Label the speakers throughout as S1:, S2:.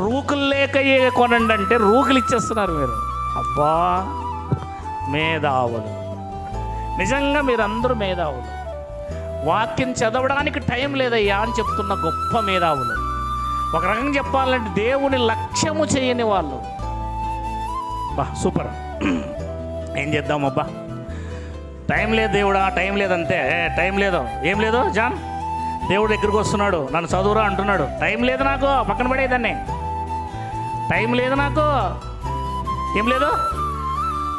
S1: రూకులు లేక కొనండి అంటే రూకులు ఇచ్చేస్తున్నారు మీరు. అబ్బా, మేధావులు, నిజంగా మీరందరూ మేధావులు. వాక్యం చదవడానికి టైం లేదయ్యా అని చెప్తున్న గొప్ప మేధావులు. ఒక రకంగా చెప్పాలంటే దేవుని లక్ష్యము చేయని వాళ్ళు. బా సూపర్. ఏం చేద్దాం అబ్బా, టైం లేదు దేవుడా, టైం లేదంతే. టైం లేదు, ఏం లేదు జాన్, దేవుడు దగ్గరికి వస్తున్నాడు, నన్ను చదువురా అంటున్నాడు. టైం లేదు నాకు, పక్కన పడేదాన్ని. టైం లేదు నాకు, ఏం లేదు.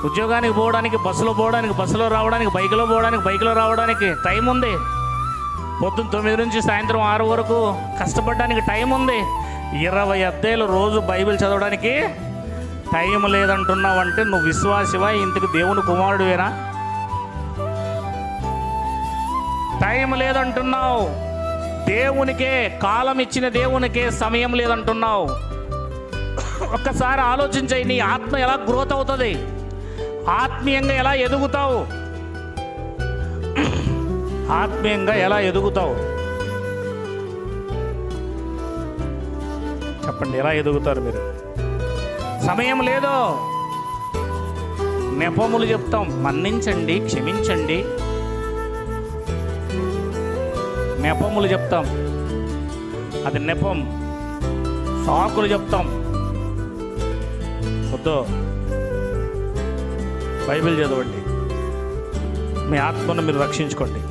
S1: ఉద్యోగానికి పోవడానికి, బస్సులో పోవడానికి, బస్సులో రావడానికి, బైక్లో పోవడానికి, బైక్లో రావడానికి టైం ఉంది. పొద్దున్న 9 నుంచి సాయంత్రం 6 వరకు కష్టపడడానికి టైం ఉంది. 20 అధ్యాయులు రోజు బైబిల్ చదవడానికి టైం లేదంటున్నావంటే నువ్వు విశ్వాసివా? ఇంతకు దేవుని కుమారుడువేనా? టైం లేదంటున్నావు, దేవునికే, కాలం ఇచ్చిన దేవునికే సమయం లేదంటున్నావు. ఒక్కసారి ఆలోచించాయి, నీ ఆత్మ ఎలా గ్రోత్ అవుతుంది, ఆత్మీయంగా ఎలా ఎదుగుతావు, ఆత్మీయంగా ఎలా ఎదుగుతావు చెప్పండి. ఎలా ఎదుగుతారు మీరు? సమయం లేదో నెపములు చెప్తాం, మన్నించండి, క్షమించండి, నెపములు చెప్తాం, అది నెపం. సాకులు చెప్తాం. వద్దు, బైబిల్ చదవండి, మీ ఆత్మను మీరు రక్షించుకోండి.